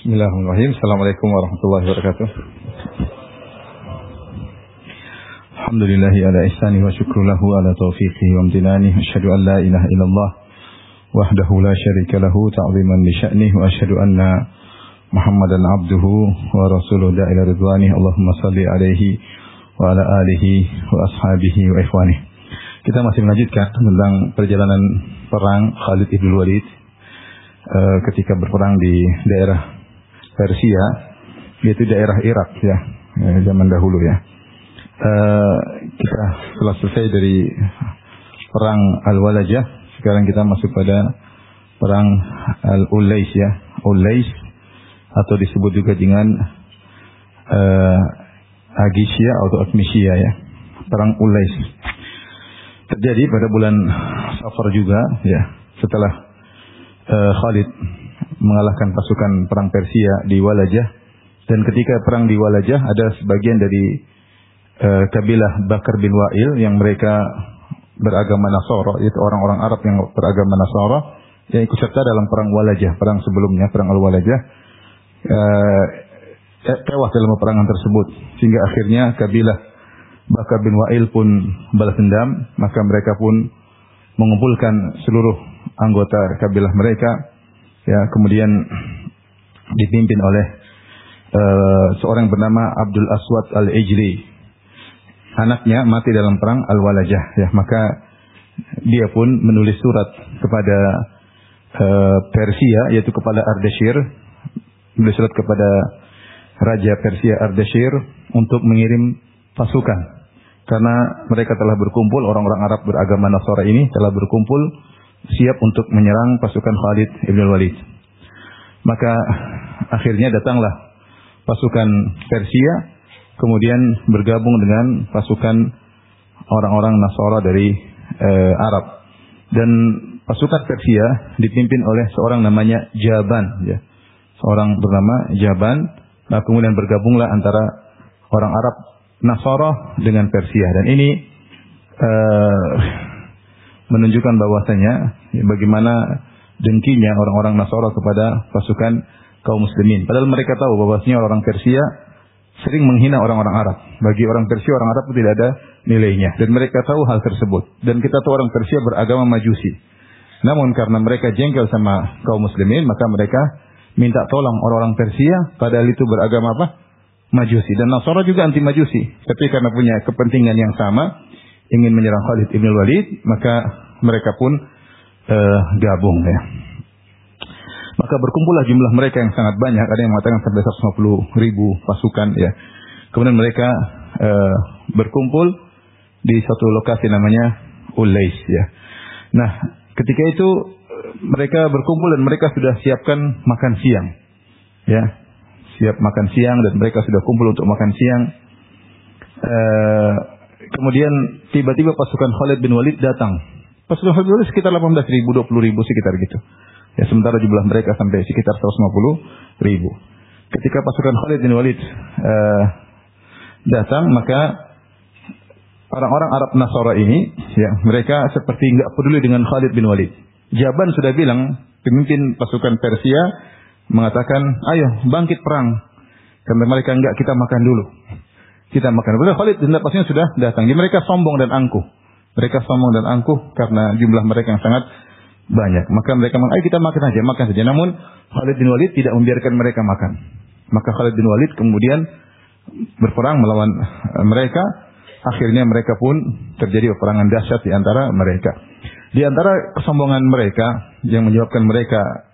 Bismillahirrahmanirrahim. Assalamualaikum warahmatullahi wabarakatuh. Alhamdulillahi ala ihsani wa syukru lahu ala taufiqihi wa amtinani. Asyhadu an la ilaha illallah wahdahu la syarika lahu ta'ziman li sya'nihi wa asyhadu anna Muhammadan abduhu wa rasuluhu da'ila ridwani. Allahumma salli alaihi wa ala alihi wa ashabihi wa ikhwani. Kita masih melanjutkan tentang perjalanan perang Khalid ibn Walid ketika berperang di daerah Persia, yaitu daerah Irak ya, zaman dahulu ya. Kita telah selesai dari perang Al-Walajah, sekarang kita masuk pada perang Al-Ulais ya, Ulais atau disebut juga dengan Agisya atau Asmisya ya, perang Ulais. Terjadi pada bulan Safar juga ya, setelah Khalid mengalahkan pasukan perang Persia di Walajah, dan ketika perang di Walajah ada sebagian dari kabilah Bakar bin Wa'il yang mereka beragama Nasara, yaitu orang-orang Arab yang beragama Nasara yang ikut serta dalam perang Walajah, perang sebelumnya, perang Al-Walajah, tewas dalam peperangan tersebut, sehingga akhirnya kabilah Bakar bin Wa'il pun balas dendam, maka mereka pun mengumpulkan seluruh anggota kabilah mereka ya, kemudian dipimpin oleh seorang bernama Abdul Aswad Al-Ijli. Anaknya mati dalam perang Al-Walajah ya, maka dia pun menulis surat kepada Persia, yaitu kepada Ardashir, menulis surat kepada Raja Persia Ardashir untuk mengirim pasukan, karena mereka telah berkumpul, orang-orang Arab beragama Nasara ini telah berkumpul siap untuk menyerang pasukan Khalid ibn Walid. Maka akhirnya datanglah pasukan Persia, kemudian bergabung dengan pasukan orang-orang Nasara dari Arab. Dan pasukan Persia dipimpin oleh seorang namanya Jaban ya. Seorang bernama Jaban. Nah, kemudian bergabunglah antara orang Arab Nasara dengan Persia, dan ini menunjukkan bahwasanya bagaimana dengkinya orang-orang Nasara kepada pasukan kaum muslimin. Padahal mereka tahu bahwasanya orang Persia sering menghina orang-orang Arab. Bagi orang Persia, orang Arab itu tidak ada nilainya, dan mereka tahu hal tersebut. Dan kita tahu orang Persia beragama Majusi. Namun karena mereka jengkel sama kaum muslimin, maka mereka minta tolong orang-orang Persia, padahal itu beragama apa? Majusi. Dan Nasara juga anti Majusi. Tapi karena punya kepentingan yang sama, ingin menyerang Khalid ibn Walid, maka mereka pun gabung ya. Maka berkumpullah jumlah mereka yang sangat banyak, ada yang mengatakan sampai 150.000 pasukan ya. Kemudian mereka berkumpul di suatu lokasi namanya Ulais ya. Nah, ketika itu mereka berkumpul dan mereka sudah siapkan makan siang ya. Siap makan siang, dan mereka sudah kumpul untuk makan siang. Kemudian tiba-tiba pasukan Khalid bin Walid datang. Pasukan Khalid bin Walid sekitar 18.000, 20.000 sekitar gitu. Ya, sementara jumlah mereka sampai sekitar 150.000. Ketika pasukan Khalid bin Walid datang, maka orang-orang Arab Nasara ini, ya, mereka seperti nggak peduli dengan Khalid bin Walid. Jaban sudah bilang, pemimpin pasukan Persia mengatakan, ayo bangkit perang. Karena mereka enggak, kita makan dulu. Kita makan. Betul, Khalid dan pasukannya sudah datang. Jadi mereka sombong dan angkuh. Mereka sombong dan angkuh karena jumlah mereka yang sangat banyak. Maka mereka mengatakan, ayo kita makan saja. Namun Khalid bin Walid tidak membiarkan mereka makan. Maka Khalid bin Walid kemudian berperang melawan mereka. Akhirnya mereka pun terjadi peperangan dahsyat di antara mereka. Di antara kesombongan mereka yang menyebabkan mereka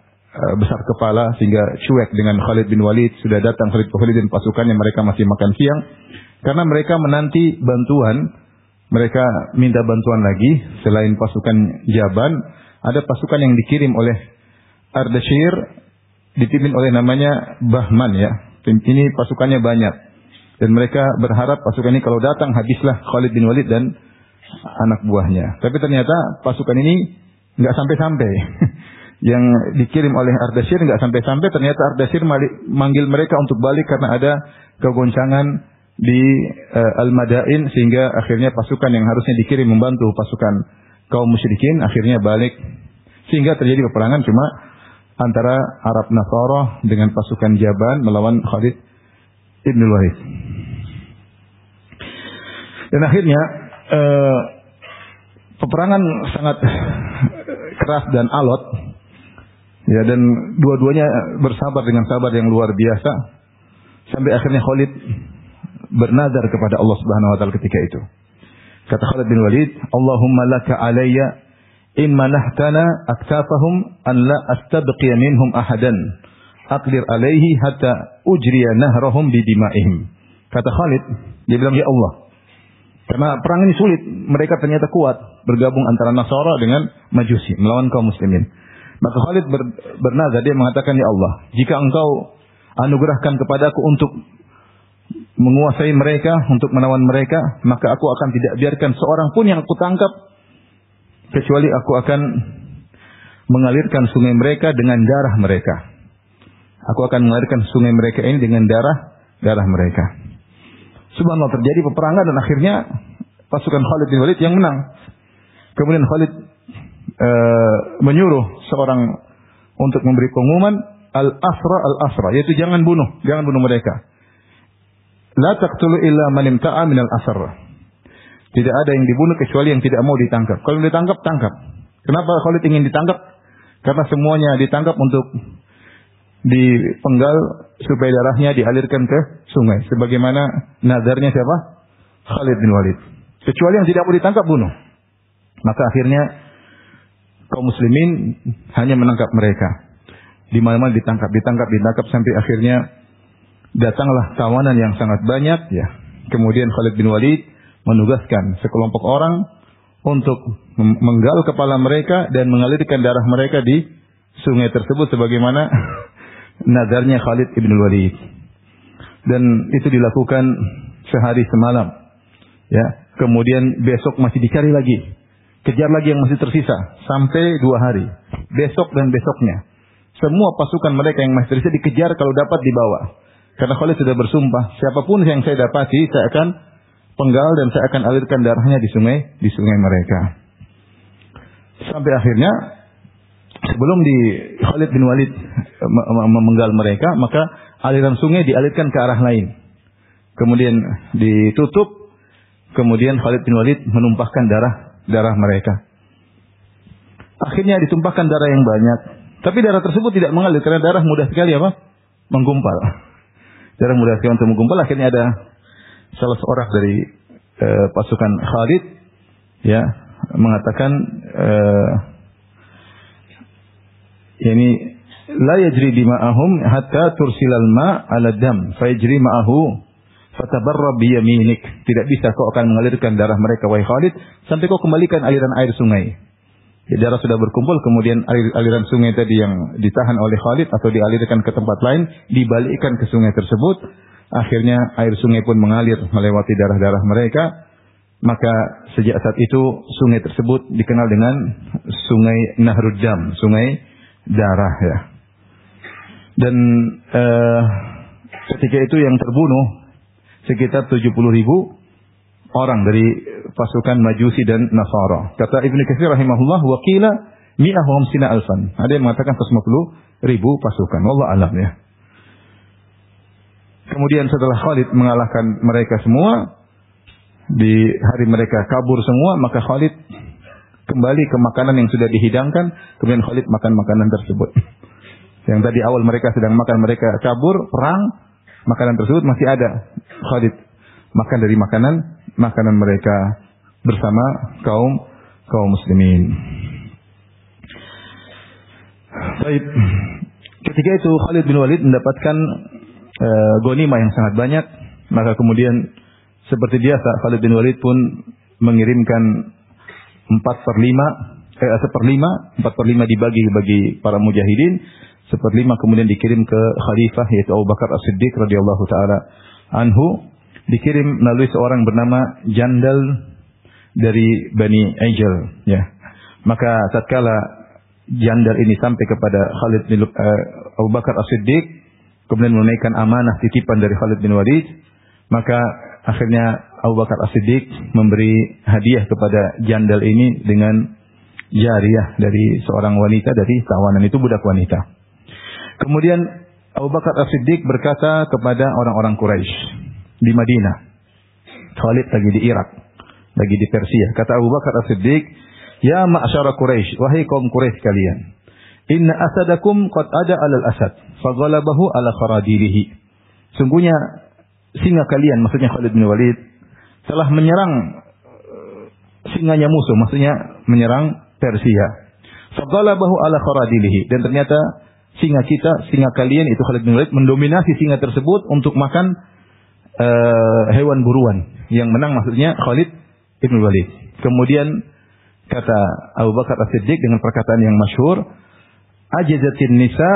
besar kepala sehingga cuek dengan Khalid bin Walid, sudah datang Khalid dan pasukannya, mereka masih makan siang. Karena mereka menanti bantuan, mereka minta bantuan lagi. Selain pasukan Jaban, ada pasukan yang dikirim oleh Ardashir, dipimpin oleh namanya Bahman ya. Ini pasukannya banyak, dan mereka berharap pasukan ini kalau datang habislah Khalid bin Walid dan anak buahnya. Tapi ternyata pasukan ini nggak sampai-sampai. Yang dikirim oleh Ardashir nggak sampai-sampai. Ternyata Ardashir manggil mereka untuk balik karena ada kegoncangan di Al-Madain, sehingga akhirnya pasukan yang harusnya dikirim membantu pasukan kaum musyrikin akhirnya balik, sehingga terjadi peperangan cuma antara Arab Nasara dengan pasukan Jaban melawan Khalid ibn Walid. Dan akhirnya peperangan sangat keras dan alot, ya, dan dua-duanya bersabar dengan sabar yang luar biasa sampai akhirnya Khalid bernazar kepada Allah Subhanahu wa taala ketika itu. Kata Khalid bin Walid, "Allahumma laka alayya in manahtana aktafahum an la astabqiya minhum ahadan aqdir alaihi hatta ujriya nahrahum bidima'ihim." Kata Khalid, dia bilang, "Ya Allah, karena perang ini sulit, mereka ternyata kuat bergabung antara Nasara dengan Majusi melawan kaum muslimin." Maka Khalid bernazar, dia mengatakan, "Ya Allah, jika Engkau anugerahkan kepadaku untuk menguasai mereka, untuk menawan mereka, maka aku akan tidak biarkan seorang pun yang aku tangkap, kecuali aku akan mengalirkan sungai mereka dengan darah mereka. Aku akan mengalirkan sungai mereka ini dengan darah mereka." Subhanallah, terjadi peperangan dan akhirnya pasukan Khalid bin Walid yang menang. Kemudian Khalid menyuruh seorang untuk memberi pengumuman al-asra, yaitu jangan bunuh mereka. La taqtulu illa man imta'a min al-asr. Tidak ada yang dibunuh kecuali yang tidak mau ditangkap. Kalau ditangkap, tangkap. Kenapa Khalid ingin ditangkap? Karena semuanya ditangkap untuk dipenggal supaya darahnya dialirkan ke sungai. Sebagaimana nazarnya siapa? Khalid bin Walid. Kecuali yang tidak mau ditangkap, bunuh. Maka akhirnya kaum muslimin hanya menangkap mereka. Di mana-mana ditangkap sampai akhirnya datanglah tawanan yang sangat banyak, ya. Kemudian Khalid bin Walid menugaskan sekelompok orang untuk menggal kepala mereka dan mengalirkan darah mereka di sungai tersebut sebagaimana nazarnya Khalid bin Walid. Dan itu dilakukan sehari semalam, ya. Kemudian besok masih dicari lagi, kejar lagi yang masih tersisa sampai 2 hari. Besok dan besoknya semua pasukan mereka yang masih tersisa dikejar, kalau dapat dibawa. Karena Khalid sudah bersumpah, siapapun yang saya dapati, saya akan penggal dan saya akan alirkan darahnya di sungai mereka. Sampai akhirnya sebelum Khalid bin Walid memenggal mereka, maka aliran sungai dialirkan ke arah lain. Kemudian ditutup, kemudian Khalid bin Walid menumpahkan darah mereka. Akhirnya ditumpahkan darah yang banyak, tapi darah tersebut tidak mengalir karena darah mudah sekali menggumpal. Darah mudah sekali untuk menggumpal. Akhirnya ada salah seorang dari pasukan Khalid, ya, mengatakan ini la yajri dima'ahum hatta tursilal ma' ala dam fa yajri ma'ahu fatabarra bi yaminik. Tidak bisa kau akan mengalirkan darah mereka wahai Khalid sampai kau kembalikan aliran air sungai. Ya, darah sudah berkumpul, kemudian aliran sungai tadi yang ditahan oleh Khalid atau dialirkan ke tempat lain dibalikkan ke sungai tersebut. Akhirnya air sungai pun mengalir melewati darah-darah mereka. Maka sejak saat itu sungai tersebut dikenal dengan Sungai Nahrud Dam, sungai darah, ya. Dan ketika itu yang terbunuh sekitar 70.000 orang dari pasukan Majusi dan Nasara. Kata Ibnu Katsir rahimahullah, wa qila 150,000. Ada yang mengatakan 150.000 pasukan. Wallahu a'lam, ya. Kemudian setelah Khalid mengalahkan mereka semua, di hari mereka kabur semua, maka Khalid kembali ke makanan yang sudah dihidangkan, kemudian Khalid makan makanan tersebut. Yang tadi awal mereka sedang makan, mereka kabur, perang, makanan tersebut masih ada. Khalid makan dari makanan mereka bersama kaum muslimin. Baik. Ketika itu Khalid bin Walid mendapatkan ghanimah yang sangat banyak, maka kemudian seperti biasa Khalid bin Walid pun mengirimkan 4/5 dibagi bagi para mujahidin, 1/5 kemudian dikirim ke khalifah yaitu Abu Bakar As-Siddiq radhiyallahu taala anhu, dikirim melalui seorang bernama Jandal dari Bani Ajal, ya. Maka tatkala Jandal ini sampai kepada Khalid bin Abu Bakar As-Siddiq, kemudian menunaikan amanah titipan dari Khalid bin Walid, maka akhirnya Abu Bakar As-Siddiq memberi hadiah kepada Jandal ini dengan jariyah dari seorang wanita dari tawanan, itu budak wanita. Kemudian Abu Bakar As-Siddiq berkata kepada orang-orang Quraisy di Madinah. Khalid lagi di Irak, lagi di Persia. Kata Abu Bakar As-Siddiq, "Ya ma'syara Quraisy, wahai kaum Quraisy kalian. Inna asadakum qad ada 'alal asad, faghalabahu 'ala kharadilihi." Sungguhnya singa kalian, maksudnya Khalid bin Walid, telah menyerang singanya musuh, maksudnya menyerang Persia. Faghalabahu 'ala kharadilihi, dan ternyata singa kalian itu Khalid bin Walid mendominasi singa tersebut untuk makan hewan buruan. Yang menang maksudnya Khalid bin Walid. Kemudian kata Abu Bakar As-Siddiq dengan perkataan yang masyhur, "Ajazatin nisa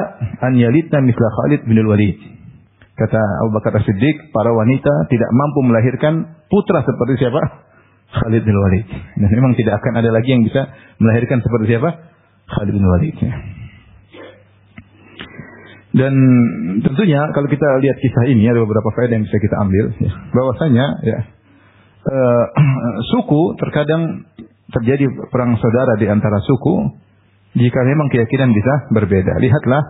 an yalidna mithla Khalid bin Walid." Kata Abu Bakar As-Siddiq, para wanita tidak mampu melahirkan putra seperti siapa? Khalid bin Walid. Dan memang tidak akan ada lagi yang bisa melahirkan seperti siapa? Khalid bin Walid. Dan tentunya kalau kita lihat kisah ini ada beberapa faedah yang bisa kita ambil. Bahwasanya suku terkadang terjadi perang saudara di antara suku jika memang keyakinan bisa berbeda. Lihatlah,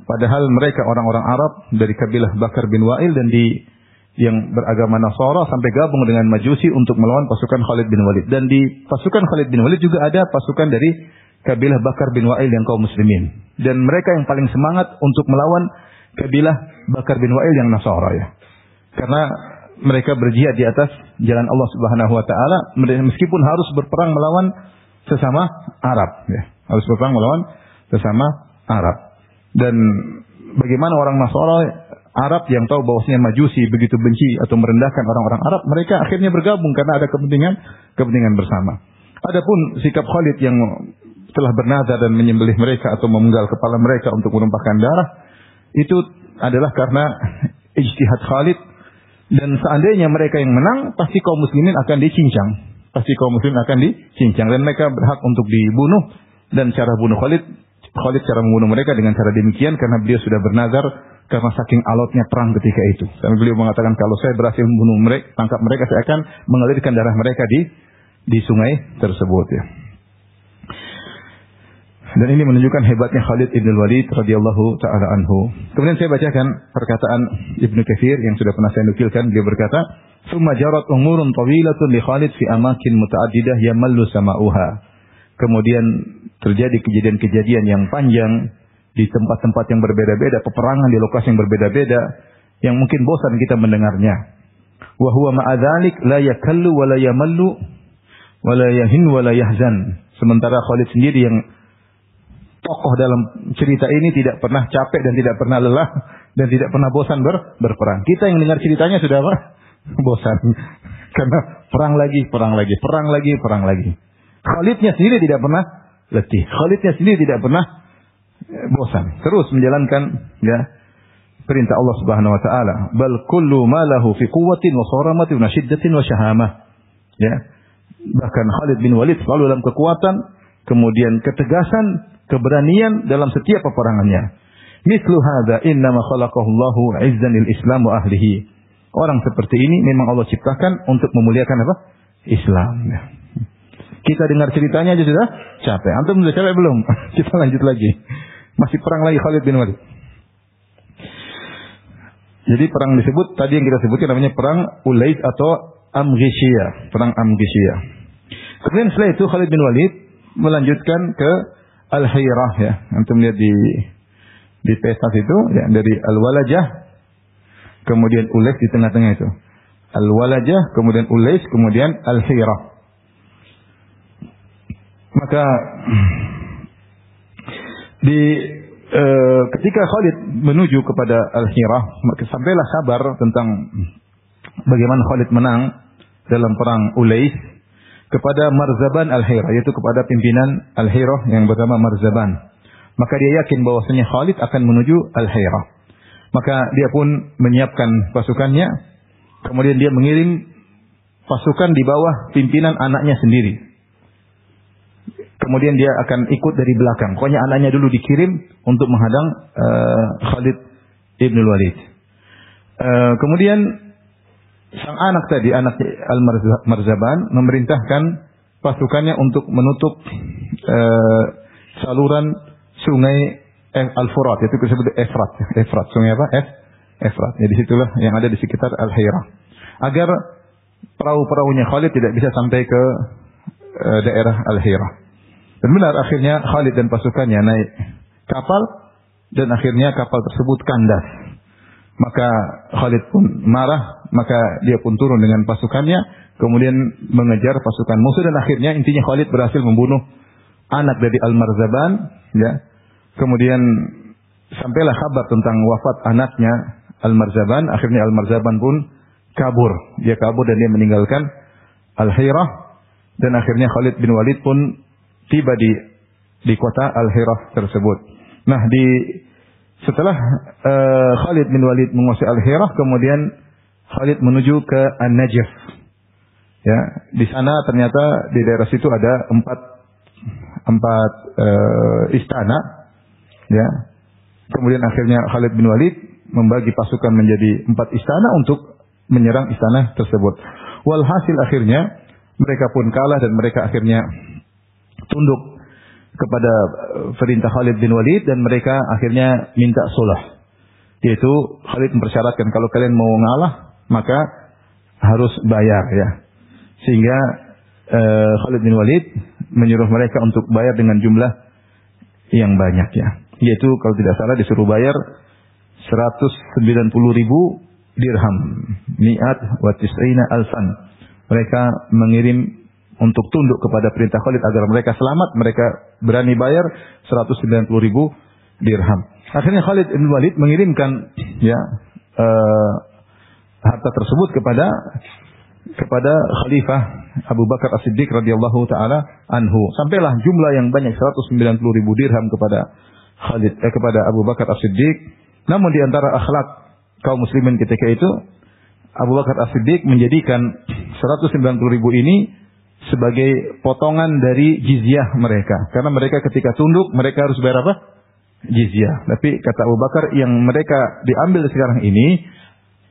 padahal mereka orang-orang Arab dari kabilah Bakar bin Wa'il dan yang beragama Nasara sampai gabung dengan Majusi untuk melawan pasukan Khalid bin Walid. Dan di pasukan Khalid bin Walid juga ada pasukan dari kabilah Bakar bin Wa'il yang kaum muslimin. Dan mereka yang paling semangat untuk melawan kabilah Bakar bin Wa'il yang Nasara ya. Karena mereka berjihad di atas jalan Allah Subhanahu wa taala meskipun harus berperang melawan sesama Arab ya. Harus berperang melawan sesama Arab. Dan bagaimana orang Nasara Arab yang tahu bahwasanya Majusi begitu benci atau merendahkan orang-orang Arab, mereka akhirnya bergabung karena ada kepentingan bersama. Adapun sikap Khalid yang telah bernazar dan menyembelih mereka atau memenggal kepala mereka untuk menumpahkan darah, itu adalah karena ijtihad Khalid. Dan seandainya mereka yang menang, pasti kaum muslimin akan dicincang. Pasti kaum muslimin akan dicincang. Dan mereka berhak untuk dibunuh. Dan cara bunuh Khalid cara membunuh mereka dengan cara demikian karena beliau sudah bernazar karena saking alotnya perang ketika itu. Dan beliau mengatakan, kalau saya berhasil membunuh mereka, tangkap mereka, saya akan mengalirkan darah mereka di sungai tersebut ya. Dan ini menunjukkan hebatnya Khalid ibn Walid radhiyallahu taala anhu. Kemudian saya bacakan perkataan Ibnu Katsir yang sudah pernah saya nukilkan. Dia berkata, "Tsumma jarat umurun tawilatun li Khalid fi amakin mutaaddidah yamallu sama'uha." Kemudian terjadi kejadian-kejadian yang panjang di tempat-tempat yang berbeda-beda, peperangan di lokasi yang berbeda-beda yang mungkin bosan kita mendengarnya. Wa huwa ma'a dzalik la yakallu wa la yamallu wa la yahin wa la yahzan. Sementara Khalid sendiri yang tokoh dalam cerita ini tidak pernah capek dan tidak pernah lelah dan tidak pernah bosan berperang. Kita yang dengar ceritanya sudah apa? Bosan. Karena perang lagi. Khalidnya sendiri tidak pernah letih. Khalidnya sendiri tidak pernah bosan. Terus menjalankan ya perintah Allah Subhanahu wa taala. Bal kullu ma lahu fi quwwatin wa saramatin wa shiddatin wa syahamah. Ya. Bahkan Khalid bin Walid selalu dalam kekuatan, kemudian ketegasan, keberanian dalam setiap peperangannya. Mithlu hadza innama khalaqahu Allahu 'izzan lil Islam wa ahlihi. Orang seperti ini memang Allah ciptakan untuk memuliakan apa? Islam. Kita dengar ceritanya aja sudah capek. Antum sudah capek belum? Kita lanjut lagi. Masih perang lagi Khalid bin Walid. Jadi perang disebut tadi yang kita sebutkan namanya perang Ulais atau Amghisyah, perang Amghisyah. Kemudian setelah itu Khalid bin Walid melanjutkan ke Al-Hayrah ya. Antum lihat di peta itu ya, dari Al-Walajah kemudian Ulais di tengah-tengah itu. Al-Walajah kemudian Ulais kemudian Al-Hayrah. Maka ketika Khalid menuju kepada Al-Hayrah, maka sampailah kabar tentang bagaimana Khalid menang dalam perang Ulais kepada Marzaban Al-Hayrah, yaitu kepada pimpinan Al-Hayrah yang bernama Marzaban. Maka dia yakin bahwasanya Khalid akan menuju Al-Hayrah. Maka dia pun menyiapkan pasukannya, kemudian dia mengirim pasukan di bawah pimpinan anaknya sendiri. Kemudian dia akan ikut dari belakang. Pokoknya anaknya dulu dikirim untuk menghadang Khalid ibn Walid. Kemudian sang anak tadi, anak Al-Marzaban, memerintahkan pasukannya untuk menutup saluran sungai Al-Furat, itu disebut Efrat. Efrat, sungai apa? Efrat. Jadi situlah yang ada di sekitar Al-Hira. Agar perahu-perahunya Khalid tidak bisa sampai ke daerah Al-Hira. Dan benar akhirnya Khalid dan pasukannya naik kapal dan akhirnya kapal tersebut kandas. Maka Khalid pun marah, maka dia pun turun dengan pasukannya, kemudian mengejar pasukan musuh dan akhirnya intinya Khalid berhasil membunuh anak dari Al-Marzaban, ya. Kemudian sampailah kabar tentang wafat anaknya Al-Marzaban, akhirnya Al-Marzaban pun kabur. Dia kabur dan dia meninggalkan Al-Hirah dan akhirnya Khalid bin Walid pun tiba di kota Al-Hirah tersebut. Nah, setelah Khalid bin Walid menguasai Al-Hirah, kemudian Khalid menuju ke An-Najaf. Ya, di sana ternyata di daerah situ ada empat istana. Ya, kemudian akhirnya Khalid bin Walid membagi pasukan menjadi 4 istana untuk menyerang istana tersebut. Walhasil akhirnya mereka pun kalah dan mereka akhirnya tunduk kepada perintah Khalid bin Walid dan mereka akhirnya minta sulh. Yaitu Khalid mempersyaratkan kalau kalian mau ngalah maka harus bayar, ya. Sehingga Khalid bin Walid menyuruh mereka untuk bayar dengan jumlah yang banyak, ya. Yaitu kalau tidak salah disuruh bayar 190.000 dirham. Mi'at wa tis'ina alfan. Mereka mengirim untuk tunduk kepada perintah Khalid agar mereka selamat, mereka berani bayar 190.000 dirham. Akhirnya Khalid bin Walid mengirimkan harta tersebut kepada Khalifah Abu Bakar As-Siddiq radhiyallahu taala anhu. Sampailah jumlah yang banyak 190.000 dirham kepada Abu Bakar As-Siddiq. Namun di antara akhlak kaum muslimin ketika itu, Abu Bakar As-Siddiq menjadikan 190.000 ini sebagai potongan dari jizyah mereka. Karena mereka ketika tunduk, mereka harus bayar apa? Jizyah. Tapi kata Abu Bakar, yang mereka diambil sekarang ini,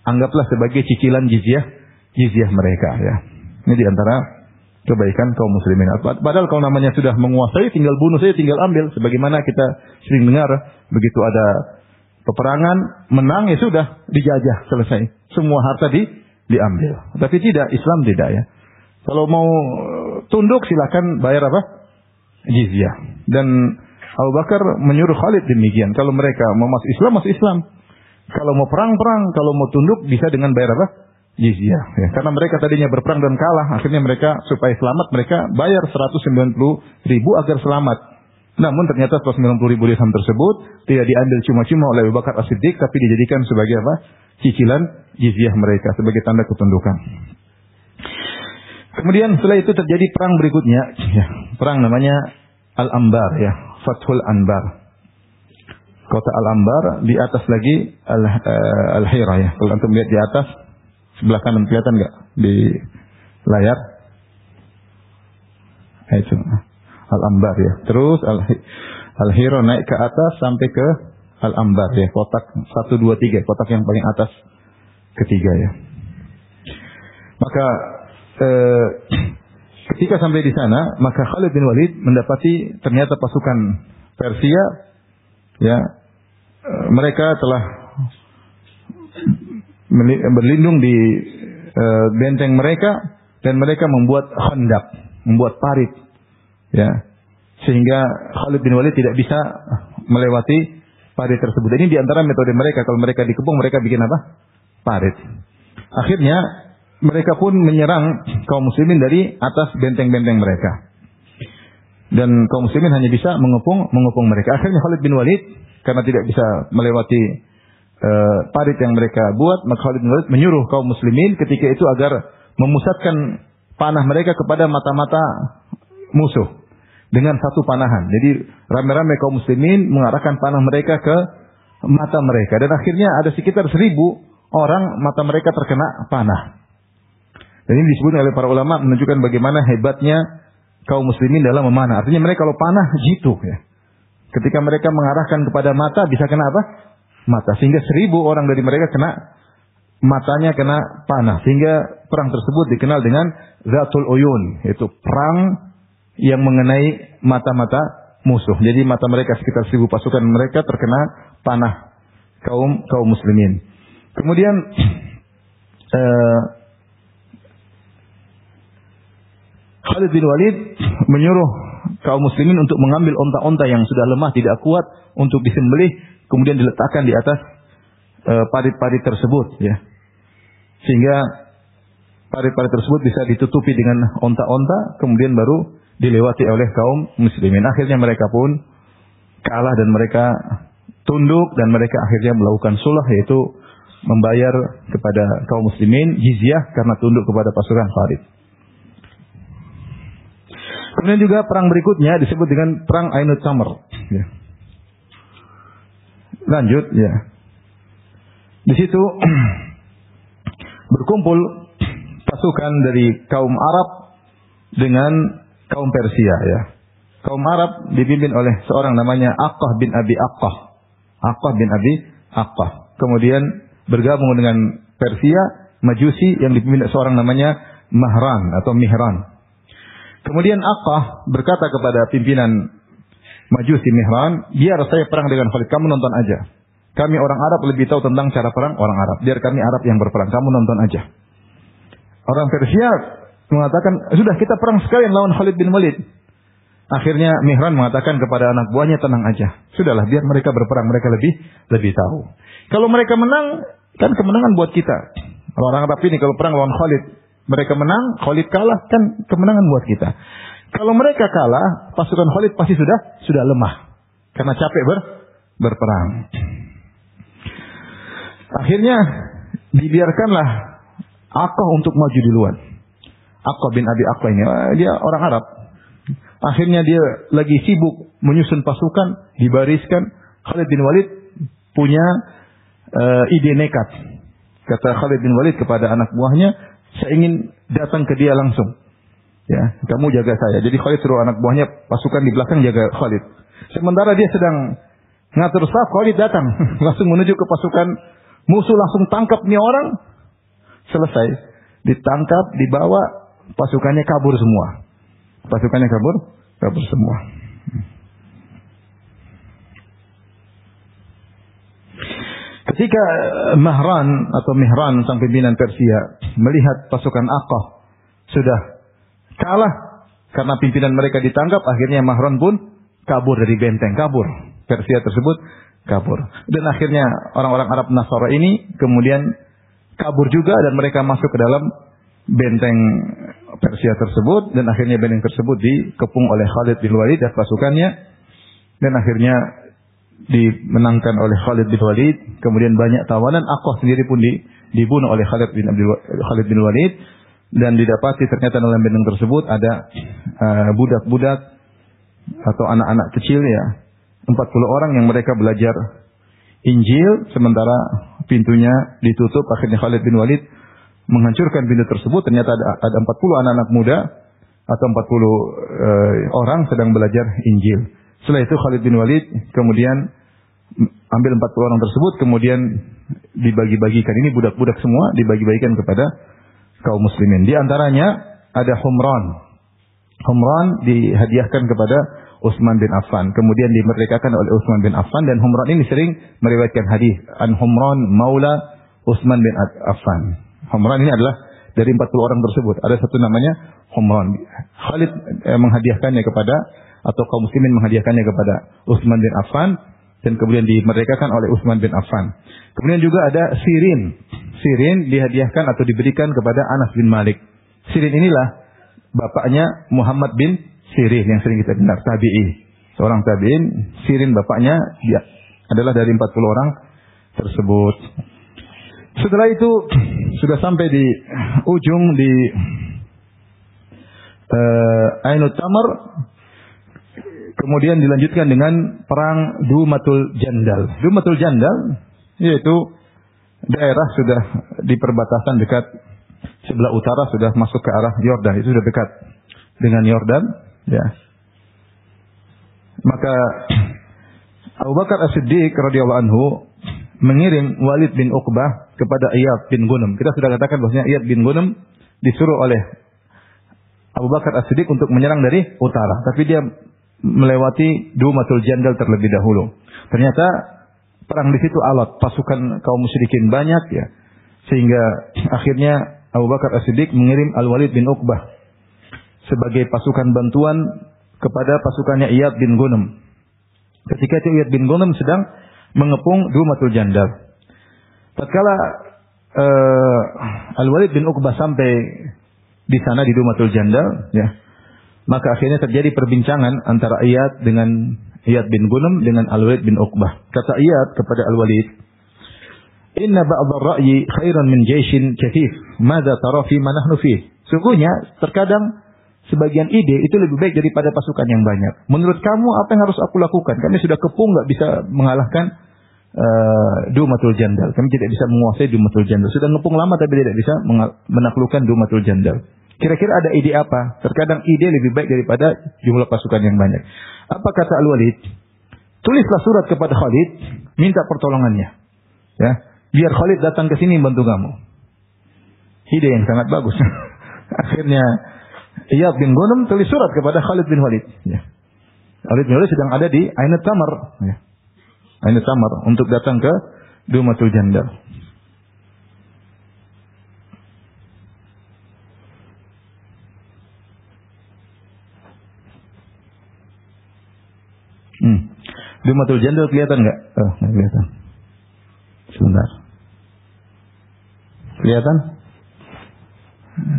anggaplah sebagai cicilan jizyah mereka, ya. Ini di antara kebaikan kaum muslimin. Padahal kalau namanya sudah menguasai, tinggal bunuh saja, tinggal ambil. Sebagaimana kita sering dengar, begitu ada peperangan, menang, ya sudah, dijajah, selesai. Semua harta diambil. Tapi tidak, Islam tidak, ya. Kalau mau tunduk silakan bayar apa? Jizyah. Dan Abu Bakar menyuruh Khalid demikian. Kalau mereka mau masuk Islam. Kalau mau perang, kalau mau tunduk bisa dengan bayar apa? Jizyah. Ya, karena mereka tadinya berperang dan kalah, akhirnya mereka supaya selamat mereka bayar 190.000 agar selamat. Namun ternyata 190.000 dirham tersebut tidak diambil cuma-cuma oleh Abu Bakar As-Siddiq, tapi dijadikan sebagai apa? Cicilan jizyah mereka sebagai tanda ketundukan. Kemudian setelah itu terjadi perang berikutnya, ya, perang namanya Al-Anbar, ya, Fathul Anbar. Kota Al-Anbar, di atas lagi Al-Hira, ya. Kalau antum lihat di atas, sebelah kanan kelihatan enggak di layar? Itu Al-Anbar, ya. Terus Al-Hira naik ke atas sampai ke Al-Anbar, ya. Kotak 1 2 3, kotak yang paling atas ketiga, ya. Maka ketika sampai di sana, maka Khalid bin Walid mendapati ternyata pasukan Persia, ya, mereka telah berlindung di benteng mereka dan mereka membuat khandak, membuat parit, ya, sehingga Khalid bin Walid tidak bisa melewati parit tersebut. Ini di antara metode mereka, kalau mereka dikepung mereka bikin apa? Parit. Akhirnya mereka pun menyerang kaum muslimin dari atas benteng-benteng mereka. Dan kaum muslimin hanya bisa mengepung mereka. Akhirnya Khalid bin Walid, karena tidak bisa melewati parit yang mereka buat, maka Khalid bin Walid menyuruh kaum muslimin ketika itu agar memusatkan panah mereka kepada mata-mata musuh dengan satu panahan. Jadi ramai-ramai kaum muslimin mengarahkan panah mereka ke mata mereka. Dan akhirnya ada sekitar 1.000 orang mata mereka terkena panah. Dan ini disebut oleh para ulama menunjukkan bagaimana hebatnya kaum muslimin dalam memanah. Artinya mereka kalau panah jitu, ya. Ketika mereka mengarahkan kepada mata bisa kena apa? Mata. Sehingga 1.000 orang dari mereka matanya kena panah. Sehingga perang tersebut dikenal dengan Zatul Uyun, yaitu perang yang mengenai mata-mata musuh. Jadi mata mereka sekitar 1000 pasukan mereka terkena panah kaum muslimin. Kemudian Khalid bin Walid menyuruh kaum muslimin untuk mengambil onta-onta yang sudah lemah, tidak kuat untuk disembelih, kemudian diletakkan di atas parit-parit tersebut, ya. Sehingga parit-parit tersebut bisa ditutupi dengan onta-onta, kemudian baru dilewati oleh kaum muslimin. Akhirnya mereka pun kalah dan mereka tunduk dan mereka akhirnya melakukan sulh, yaitu membayar kepada kaum muslimin jizyah karena tunduk kepada pasukan Khalid. Kemudian juga perang berikutnya disebut dengan perang Ainut Tamr. Ya. Lanjut, ya. Di situ berkumpul pasukan dari kaum Arab dengan kaum Persia, ya. Kaum Arab dipimpin oleh seorang namanya Aqqah bin Abi Aqqah. Aqqah bin Abi Aqqah. Kemudian bergabung dengan Persia, Majusi yang dipimpin seorang namanya Mahran atau Mihran. Kemudian Aqqah berkata kepada pimpinan Majusi Mihran, biar saya perang dengan Khalid, kamu nonton aja. Kami orang Arab lebih tahu tentang cara perang orang Arab. Biar kami Arab yang berperang, kamu nonton aja. Orang Persia mengatakan, sudah kita perang sekalian lawan Khalid bin Walid. Akhirnya Mihran mengatakan kepada anak buahnya, tenang aja. Sudahlah, biar mereka berperang, mereka lebih tahu. Kalau mereka menang, kan kemenangan buat kita. Kalau orang Arab ini kalau perang lawan Khalid, mereka menang, Khalid kalah, kan kemenangan buat kita. Kalau mereka kalah, pasukan Khalid pasti sudah lemah karena capek berperang. Akhirnya dibiarkanlah Aqqah untuk maju duluan. Aqqah bin Abi Aqqah ini, dia orang Arab. Akhirnya dia lagi sibuk menyusun pasukan, dibariskan. Khalid bin Walid punya ide nekat. Kata Khalid bin Walid kepada anak buahnya, saya ingin datang ke dia langsung. Ya, kamu jaga saya. Jadi Khalid suruh anak buahnya pasukan di belakang jaga Khalid. Sementara dia sedang ngatur saf, Khalid datang langsung menuju ke pasukan musuh, langsung tangkap nih orang. Selesai, ditangkap, dibawa, pasukannya kabur semua. Pasukannya kabur semua. Ketika Mahran atau Mihran sang pimpinan Persia melihat pasukan Aqqah sudah kalah karena pimpinan mereka ditangkap, akhirnya Mahran pun kabur dari benteng, kabur. Persia tersebut kabur. Dan akhirnya orang-orang Arab Nasara ini kemudian kabur juga dan mereka masuk ke dalam benteng Persia tersebut, dan akhirnya benteng tersebut dikepung oleh Khalid bin Walid dan pasukannya, dan akhirnya dimenangkan oleh Khalid bin Walid. Kemudian banyak tawanan, Aqqah sendiri pun dibunuh oleh Khalid bin Walid, dan didapati ternyata dalam benteng tersebut ada budak-budak atau anak-anak kecil, ya, 40 orang yang mereka belajar Injil, sementara pintunya ditutup. Akhirnya Khalid bin Walid menghancurkan pintu tersebut. Ternyata ada 40 anak-anak muda atau 40 orang sedang belajar Injil. Setelah itu Khalid bin Walid kemudian ambil 40 orang tersebut, kemudian dibagi-bagikan. Ini budak-budak semua dibagi-bagikan kepada kaum muslimin. Di antaranya ada Humran. Humran dihadiahkan kepada Utsman bin Affan. Kemudian dimerdekakan oleh Utsman bin Affan, dan Humran ini sering meriwayatkan hadis. An Humran maula Utsman bin Affan. Humran ini adalah dari 40 orang tersebut. Ada satu namanya Humran. Khalid menghadiahkannya kepada, atau kaum muslimin menghadiahkannya kepada Utsman bin Affan, dan kemudian dimerdekakan oleh Utsman bin Affan. Kemudian juga ada Sirin. Sirin dihadiahkan atau diberikan kepada Anas bin Malik. Sirin inilah bapaknya Muhammad bin Sirin yang sering kita dengar, tabi'i. Seorang tabi'in, Sirin bapaknya dia adalah dari 40 orang tersebut. Setelah itu sudah sampai di ujung di Ainut Tamr. Kemudian dilanjutkan dengan perang Dumatul Jandal. Dumatul Jandal yaitu daerah sudah di perbatasan dekat sebelah utara, sudah masuk ke arah Yordan. Itu sudah dekat dengan Yordan, ya. Maka Abu Bakar As-Siddiq radhiyallahu anhu mengirim Walid bin Uqbah kepada Iyad bin Gunum. Kita sudah katakan bahwasanya Iyad bin Gunum disuruh oleh Abu Bakar As-Siddiq untuk menyerang dari utara, tapi dia melewati Dumatul Jandal terlebih dahulu. Ternyata perang di situ alat, pasukan kaum musyrikin banyak ya. Sehingga akhirnya Abu Bakar As-Siddiq mengirim Al-Walid bin Uqbah sebagai pasukan bantuan kepada pasukannya Iyad bin Ghunem. Ketika itu Iyad bin Ghunem sedang mengepung Dumatul Jandal. Tatkala Al-Walid bin Uqbah sampai di sana di Dumatul Jandal, ya, maka akhirnya terjadi perbincangan antara Iyad bin Ghunem dengan Al-Walid bin Uqbah. Kata Iyad kepada Al-Walid, "Inna ba'd ar-ra'yi khairan min jaishin kathif. Madza tara fi ma nahnu fi?" Sungguhnya terkadang sebagian ide itu lebih baik daripada pasukan yang banyak. Menurut kamu apa yang harus aku lakukan? Kami sudah kepung, enggak bisa mengalahkan Dumatul Jandal. Kami tidak bisa menguasai Dumatul Jandal. Sudah ngepung lama tapi tidak bisa menaklukkan Dumatul Jandal. Kira-kira ada ide apa? Terkadang ide lebih baik daripada jumlah pasukan yang banyak. Apa kata Al-Walid? Tulislah surat kepada Khalid, minta pertolongannya. Ya, biar Khalid datang ke sini bantu kamu. Ide yang sangat bagus. Akhirnya Iyad bin Ghunem tulis surat kepada Khalid bin Walid. Ya. Khalid bin Walid sedang ada di Ainut Tamar. Ya. Ainut Tamar untuk datang ke Dumatul Jandal. Dumatul Jandal kelihatan enggak? Oh, enggak kelihatan. Sebentar. Kelihatan?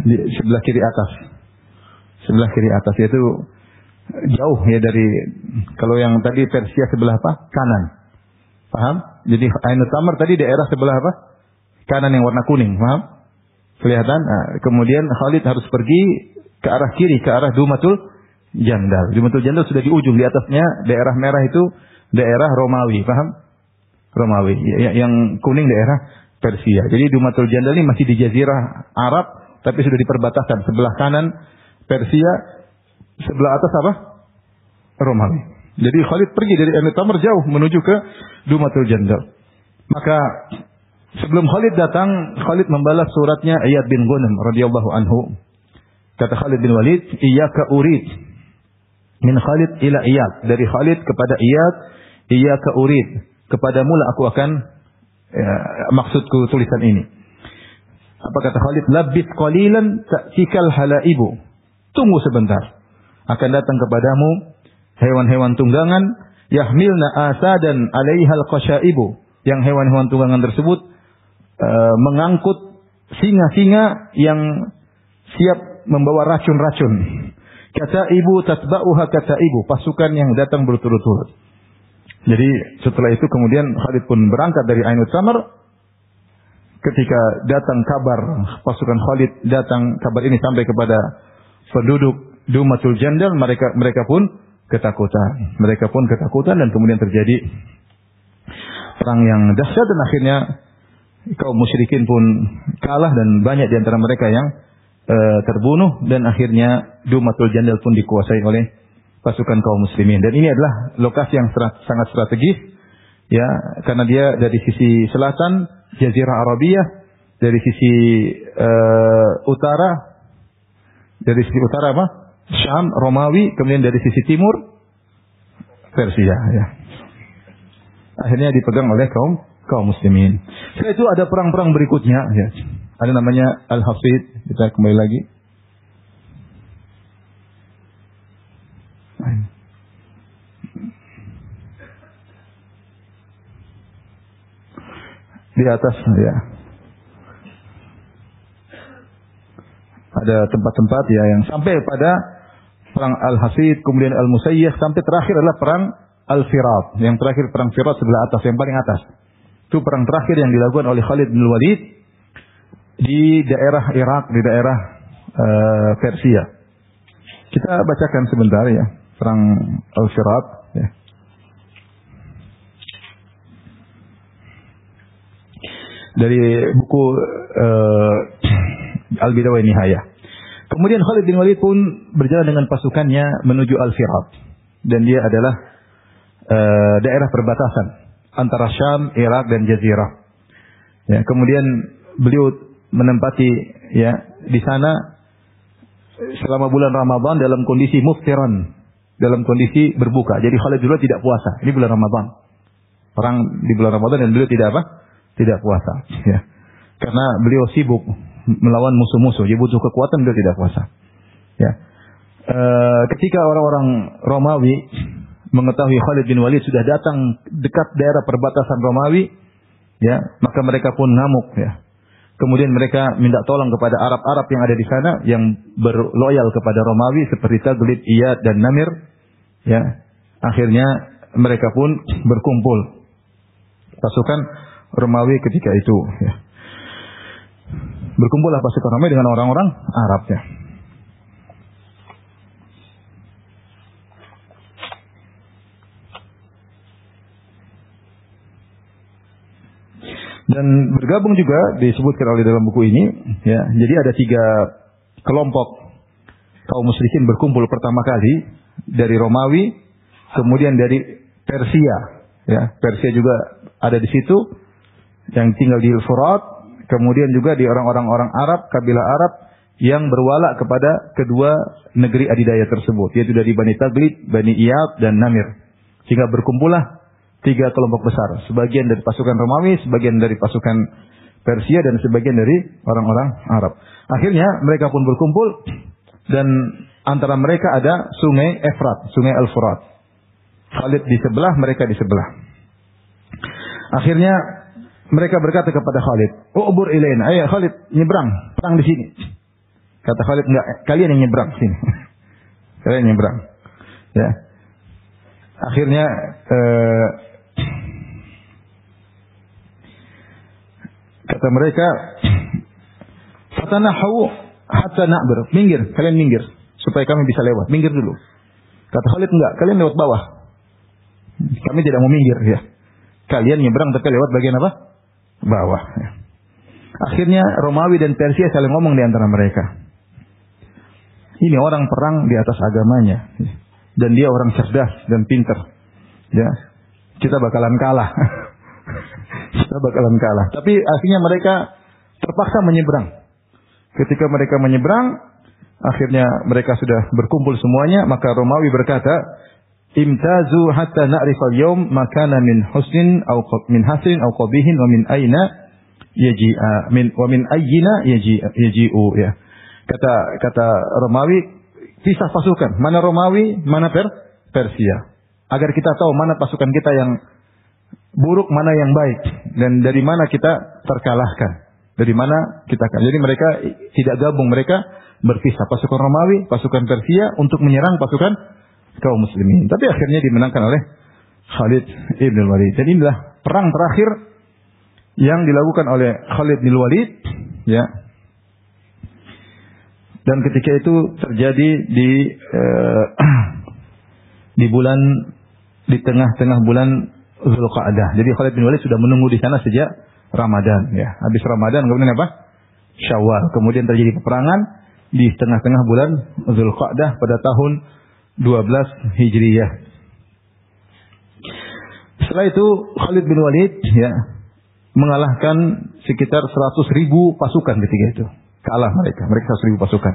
Di sebelah kiri atas. Sebelah kiri atas, yaitu jauh ya dari, kalau yang tadi Persia sebelah apa? Kanan. Paham? Jadi Ainut Tamar tadi daerah sebelah apa? Kanan yang warna kuning, paham? Kelihatan? Nah, kemudian Khalid harus pergi ke arah kiri, ke arah Dumatul Jandal. Dumatul Jandal sudah di ujung, di atasnya daerah merah itu daerah Romawi, paham? Romawi. Yang kuning daerah Persia. Jadi Dumatul Jandal ini masih di Jazirah Arab, tapi sudah di perbatasan. Sebelah kanan Persia, sebelah atas apa? Romawi. Jadi Khalid pergi dari Ainut Tamar jauh menuju ke Dumatul Jandal. Maka sebelum Khalid datang, Khalid membalas suratnya Iyad bin Ghunem radhiyallahu anhu. Kata Khalid bin Walid, "Iyyaka urid." Min Khalid ila Iyad. Dari Khalid kepada Iyad, "Iyyaka urid." Kepadamu lah aku akan, maksudku tulisan ini. Apa kata Khalid? "Labith qalilan ta'tikal halaibu." Tunggu sebentar. Akan datang kepadamu hewan-hewan tunggangan, yahmilna asadan 'alaihal qasyaibu. Yang hewan-hewan tunggangan tersebut mengangkut singa-singa yang siap membawa racun-racun. Kata ibu tatba'uha kata ibu, pasukan yang datang berturut-turut. Jadi setelah itu kemudian Khalid pun berangkat dari Ainut Tamar. Ketika datang kabar pasukan Khalid datang, kabar ini sampai kepada penduduk Dumatul Jandal, mereka pun ketakutan. Mereka pun ketakutan dan kemudian terjadi perang yang dahsyat dan akhirnya kaum musyrikin pun kalah dan banyak di antara mereka yang terbunuh dan akhirnya Dumatul Jandal pun dikuasai oleh pasukan kaum muslimin. Dan ini adalah lokasi yang sangat strategis ya, karena dia dari sisi selatan Jazirah Arabiyah, dari sisi utara apa? Syam, Romawi, kemudian dari sisi timur Persia ya. Akhirnya dipegang oleh kaum muslimin. Setelah itu ada perang-perang berikutnya ya. Ada namanya Al-Hafid. Kita kembali lagi. Di atas ya. Ada tempat-tempat ya yang sampai pada perang Al-Hafid, kemudian Al-Musayyih, sampai terakhir adalah perang Al-Firat. Yang terakhir perang Firat sebelah atas, yang paling atas. Itu perang terakhir yang dilakukan oleh Khalid bin Walid di daerah Irak, di daerah Persia. Kita bacakan sebentar ya, perang Al-Firat ya. Dari buku Al-Bidayah wa Nihayah. Kemudian Khalid bin Walid pun berjalan dengan pasukannya menuju Al-Firat. Dan dia adalah daerah perbatasan antara Syam, Irak dan Jazirah. Ya, kemudian beliau menempati ya di sana selama bulan Ramadan dalam kondisi muftiran, dalam kondisi berbuka. Jadi Khalid dulu tidak puasa. Ini bulan Ramadan. Perang di bulan Ramadan dan beliau tidak apa? Tidak puasa. Ya. Karena beliau sibuk melawan musuh-musuh. Dia butuh kekuatan, beliau tidak puasa. Ya. Ketika orang-orang Romawi mengetahui Khalid bin Walid sudah datang dekat daerah perbatasan Romawi, ya, maka mereka pun ngamuk, ya. Kemudian mereka minta tolong kepada Arab-Arab yang ada di sana yang berloyal kepada Romawi seperti Taglib, Iyad dan Namir, ya. Akhirnya mereka pun berkumpul pasukan Romawi ketika itu, ya. Berkumpullah pasukan Romawi dengan orang-orang Arab, ya. Dan bergabung juga disebutkan oleh dalam buku ini, ya. Jadi ada 3 kelompok kaum musyrikin berkumpul pertama kali dari Romawi, kemudian dari Persia, ya. Persia juga ada di situ yang tinggal di Furat, kemudian juga di orang-orang Arab, kabilah Arab yang berwala kepada kedua negeri adidaya tersebut, yaitu dari Bani Taglib, Bani Iyad dan Namir. Sehingga berkumpullah 3 kelompok besar, sebagian dari pasukan Romawi, sebagian dari pasukan Persia, dan sebagian dari orang-orang Arab. Akhirnya mereka pun berkumpul, dan antara mereka ada sungai Efrat, sungai Al-Furat. Khalid di sebelah, mereka di sebelah. Akhirnya mereka berkata kepada Khalid, "Ubur ilaina, ayo Khalid, nyebrang, perang di sini." Kata Khalid, "Enggak, kalian yang nyebrang sini." Kalian yang nyebrang. Ya. Akhirnya kata mereka, "Fatanahu hatta na'bir." Minggir, kalian minggir supaya kami bisa lewat. Minggir dulu. Kata Khalid, "Enggak, kalian lewat bawah. Kami tidak mau minggir, ya. Kalian nyebrang tapi lewat bagian apa? Bawah." Ya. Akhirnya Romawi dan Persia saling ngomong di antara mereka. Ini orang perang di atas agamanya, ya. Dan dia orang cerdas dan pintar. Ya. Kita bakalan kalah. Kita bakalan kalah. Tapi akhirnya mereka terpaksa menyeberang. Ketika mereka menyeberang, akhirnya mereka sudah berkumpul semuanya, maka Romawi berkata, "Imtazu hatta na'rifal yawm makana min husnin aw min hasin aw qabihin wa min aina yaji'a wa min ayyina yaji'u." Ya. Kata Romawi, pisah pasukan, mana Romawi, mana Persia, agar kita tahu mana pasukan kita yang buruk, mana yang baik, dan dari mana kita terkalahkan, dari mana kita kan. Jadi mereka tidak gabung, mereka berpisah, pasukan Romawi, pasukan Persia untuk menyerang pasukan kaum muslimin. Tapi akhirnya dimenangkan oleh Khalid ibn Walid. Dan inilah perang terakhir yang dilakukan oleh Khalid bin Walid, ya. Dan ketika itu terjadi di bulan, di tengah-tengah bulan Zulqa'dah. Jadi Khalid bin Walid sudah menunggu di sana sejak Ramadan, ya. Habis Ramadan kemudian apa? Syawal. Kemudian terjadi peperangan di tengah-tengah bulan Zulqa'dah pada tahun 12 Hijriyah. Setelah itu Khalid bin Walid, ya, mengalahkan sekitar 100.000 pasukan ketika itu. Kalah mereka 100.000 pasukan.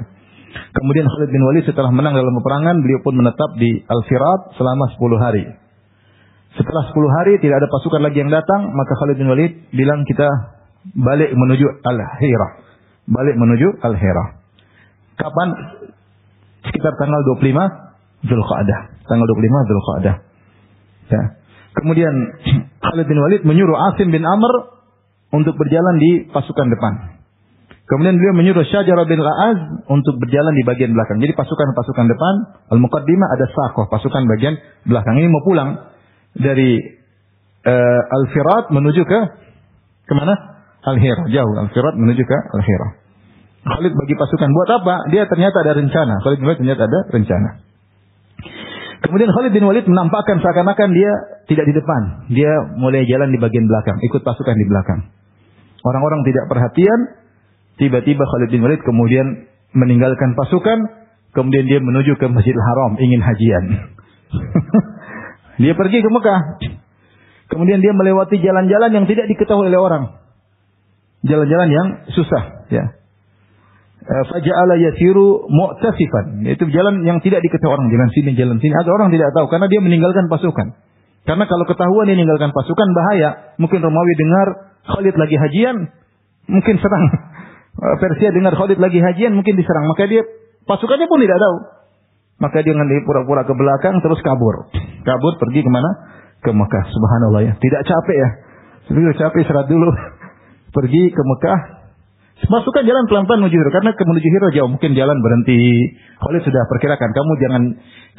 Kemudian Khalid bin Walid setelah menang dalam peperangan, beliau pun menetap di Al-Firat selama 10 hari. Setelah 10 hari tidak ada pasukan lagi yang datang, maka Khalid bin Walid bilang, "Kita balik menuju Al-Hira." Balik menuju Al-Hira. Kapan? Sekitar tanggal 25 Zulqa'dah. Tanggal 25 Zulqa'dah. Ya. Kemudian Khalid bin Walid menyuruh Asim bin Amr untuk berjalan di pasukan depan. Kemudian beliau menyuruh Syajarah bin La'az untuk berjalan di bagian belakang. Jadi pasukan depan, Al-Muqaddimah, ada Saqah, pasukan bagian belakang. Ini mau pulang dari Al-Firat menuju ke mana? Al-Hira. Jauh Al-Firat menuju ke Al-Hira. Khalid bagi pasukan buat apa? Dia ternyata ada rencana. Khalid bin Walid ternyata ada rencana. Kemudian Khalid bin Walid menampakkan seakan-akan dia tidak di depan. Dia mulai jalan di bagian belakang, ikut pasukan di belakang. Orang-orang tidak perhatian. Tiba-tiba Khalid bin Walid kemudian meninggalkan pasukan, kemudian dia menuju ke Masjidil Haram, ingin hajian. Dia pergi ke Mekah. Kemudian dia melewati jalan-jalan yang tidak diketahui oleh orang. Jalan-jalan yang susah, ya. faja'ala yasiru mu'tasifan, yaitu jalan yang tidak diketahui orang, jalan sini agar orang tidak tahu karena dia meninggalkan pasukan. Karena kalau ketahuan dia meninggalkan pasukan bahaya. Mungkin Romawi dengar Khalid lagi hajian, mungkin serang. Persia dengar Khalid lagi hajian, mungkin diserang. Maka dia pasukannya pun tidak tahu. Maka dia pura-pura ke belakang terus kabur. Kabur pergi kemana? Ke Mekah. Subhanallah ya. Tidak capek ya. Sudah capek istirahat dulu. Pergi ke Mekah. Pasukan jalan pelan-pelan menuju Hira. Karena menuju Hira jauh. Mungkin jalan berhenti. Khalid sudah perkirakan.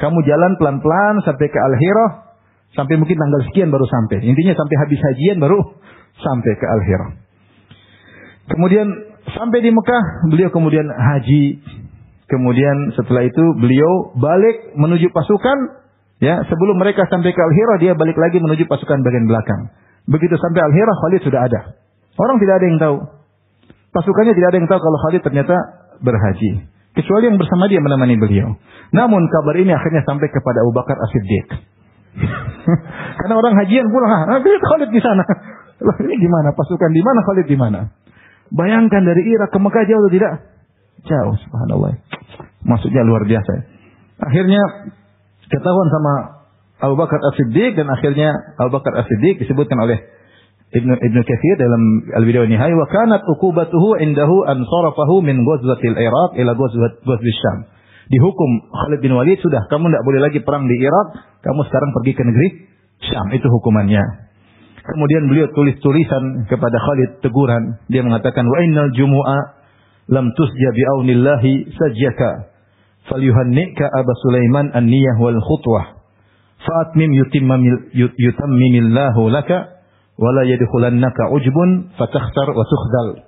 Kamu jalan pelan-pelan sampai ke Al-Hira. Sampai mungkin tanggal sekian baru sampai. Intinya sampai habis hajian baru sampai ke Al-Hira. Kemudian sampai di Mekah. Beliau kemudian haji. Kemudian setelah itu beliau balik menuju pasukan. Ya, sebelum mereka sampai ke Al-Hira, dia balik lagi menuju pasukan bagian belakang. Begitu sampai Al-Hira, Khalid sudah ada. Orang tidak ada yang tahu. Pasukannya tidak ada yang tahu kalau Khalid ternyata berhaji. Kecuali yang bersama dia menemani beliau. Namun kabar ini akhirnya sampai kepada Abu Bakar As-Siddiq. Karena orang hajian pulang, Khalid di sana. Ini gimana? Pasukan di mana? Khalid di mana? Bayangkan dari Irak ke Mekah jauh atau tidak? Jauh, subhanallah. Maksudnya luar biasa. Akhirnya ketahuan sama Abu Bakar As-Siddiq dan akhirnya Abu Bakar As-Siddiq disebutkan oleh Ibnu Katsir dalam Al-Bidayah wa Nihayah, wa kanat uqubatuhu indahu an sarafahu min ghazwatil Iraq ila ghazwat Syam. Dihukum Khalid bin Walid, sudah kamu tidak boleh lagi perang di Irak, kamu sekarang pergi ke negeri Syam, itu hukumannya. Kemudian beliau tulis tulisan kepada Khalid teguran, dia mengatakan wa innal jumu'a lam tusja bi aunillahi sajjaka falyuhannika Aba Sulaiman an-niyah wal khutwah fa'atmim yutammimillahu laka wala yadkhulannaka ujbun fatakhsar wa tukhdal.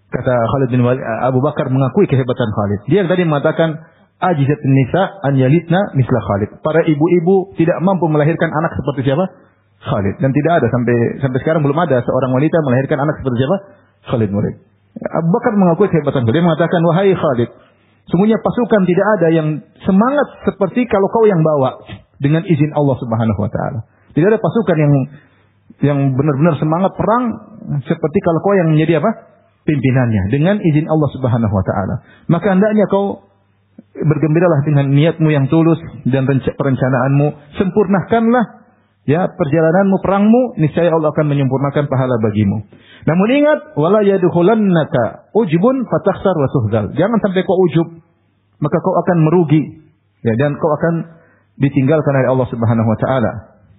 Kata Khalid bin Walid, Abu Bakar mengakui kehebatan Khalid. Dia tadi mengatakan ajizat nisa an yalitna misla Khalid. Para ibu-ibu tidak mampu melahirkan anak seperti siapa? Khalid. Dan tidak ada sampai sekarang belum ada seorang wanita melahirkan anak seperti siapa? Khalid bin Walid. Abu Bakar mengakui kehebatan Khalid. Dia mengatakan, wahai Khalid, sungguhnya pasukan tidak ada yang semangat seperti kalau kau yang bawa dengan izin Allah Subhanahu wa taala. Tidak ada pasukan yang benar-benar semangat perang seperti kalau kau yang menjadi apa? Pimpinannya dengan izin Allah Subhanahu wa taala. Maka hendaknya kau bergembiralah dengan niatmu yang tulus dan perencanaanmu, sempurnakanlah ya perjalananmu, perangmu, niscaya Allah akan menyempurnakan pahala bagimu. Namun ingat, wala yadkhulannaka ujbun fatakhsar wa tuhzal. Jangan sampai kau ujub, maka kau akan merugi ya, dan kau akan ditinggalkan oleh Allah Subhanahu wa taala.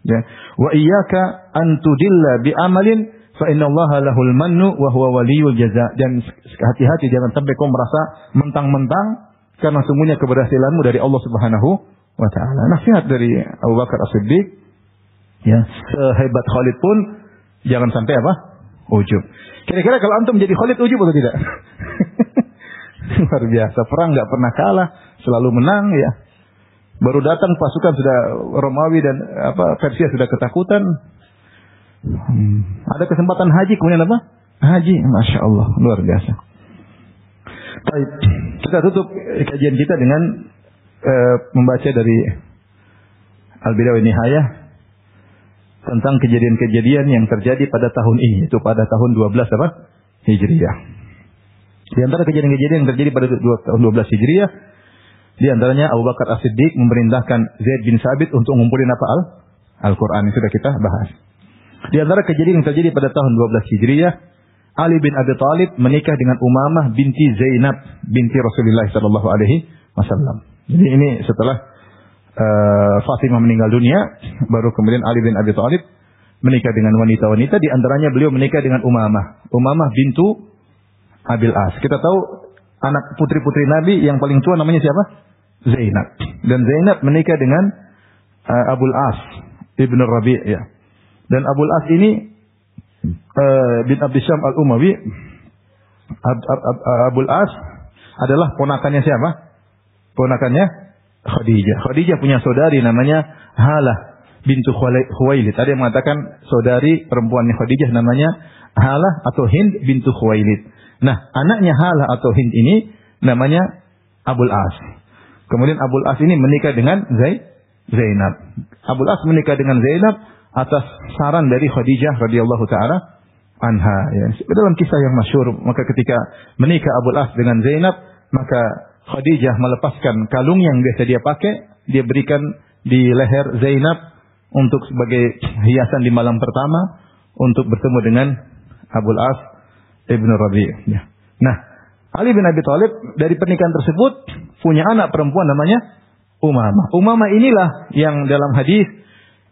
Ya. Wa iyyaka an tudilla bi amalin fa innallaha lahul mannu wa huwa waliyul jaza. Dan hati-hati jangan sampai kau merasa mentang-mentang, karena semuanya keberhasilanmu dari Allah Subhanahu wa taala. Nasihat dari Abu Bakar As-Siddiq, ya, sehebat Khalid pun jangan sampai apa? Ujub. Kira-kira kalau antum menjadi Khalid ujub atau tidak? Luar biasa, perang enggak pernah kalah, selalu menang ya. Baru datang pasukan sudah Romawi dan Persia sudah ketakutan. Ada kesempatan haji, kemudian apa? Haji, Masya Allah, luar biasa. Baik, kita tutup kajian kita dengan membaca dari Al-Bidayah wa Nihayah tentang kejadian-kejadian yang terjadi pada tahun ini, itu pada tahun 12 Hijriah. Di antara kejadian-kejadian yang terjadi pada tahun 12 Hijriah, di antaranya Abu Bakar As-Siddiq memerintahkan Zaid bin Sabit untuk ngumpulin apa? Al-Quran, yang sudah kita bahas. Di antara kejadian yang terjadi pada tahun 12 Hijriah, Ali bin Abi Thalib menikah dengan Umamah binti Zainab binti Rasulullah sallallahu alaihi wasallam. Jadi ini setelah Fatimah meninggal dunia, baru kemudian Ali bin Abi Thalib menikah dengan wanita-wanita, di antaranya beliau menikah dengan Umamah bintu Abil As. Kita tahu anak putri-putri Nabi yang paling tua namanya siapa? Zainab. Dan Zainab menikah dengan Abul As Ibn Rabi' ya. Dan Abul As ini bin Abdi Syam al-Umawi. Abul As adalah ponakannya siapa? Ponakannya Khadijah. Khadijah punya saudari namanya Halah bintu Khuwailid. Ada yang mengatakan saudari perempuannya Khadijah namanya Halah atau Hind bintu Khuwailid. Nah, anaknya Halah atau Hind ini namanya Abul As. Kemudian Abul As ini menikah dengan Zainab. Abul As menikah dengan Zainab atas saran dari Khadijah radhiyallahu taala anha. Ya. Dalam kisah yang masyhur, maka ketika menikah Abul As dengan Zainab, maka Khadijah melepaskan kalung yang biasa dia pakai, dia berikan di leher Zainab untuk sebagai hiasan di malam pertama untuk bertemu dengan Abul As ibn Rabi'. Ya. Nah, Ali bin Abi Thalib dari pernikahan tersebut punya anak perempuan namanya Umamah. Umamah inilah yang dalam hadis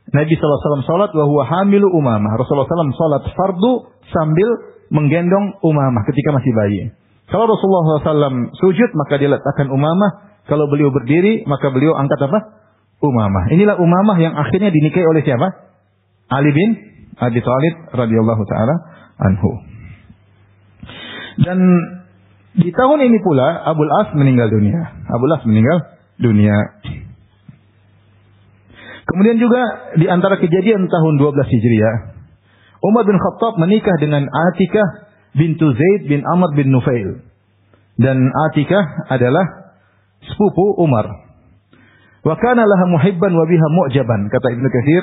Nabi SAW salat wa huwa hamilu Umamah. Rasulullah SAW salat fardu sambil menggendong Umamah ketika masih bayi. Kalau Rasulullah SAW sujud maka dia letakkan Umamah. Kalau beliau berdiri maka beliau angkat apa? Umamah. Inilah Umamah yang akhirnya dinikahi oleh siapa? Ali bin Abi Thalib radhiyallahu taala anhu. Dan di tahun ini pula Abul As meninggal dunia. Abul As meninggal dunia. Kemudian juga di antara kejadian tahun 12 Hijriah, Umar bin Khattab menikah dengan Atikah bintu Zaid bin Amr bin Nufail. Dan Atikah adalah sepupu Umar. Wa kana laha muhibban wa biha mu'jaban. Kata Ibnu Katsir,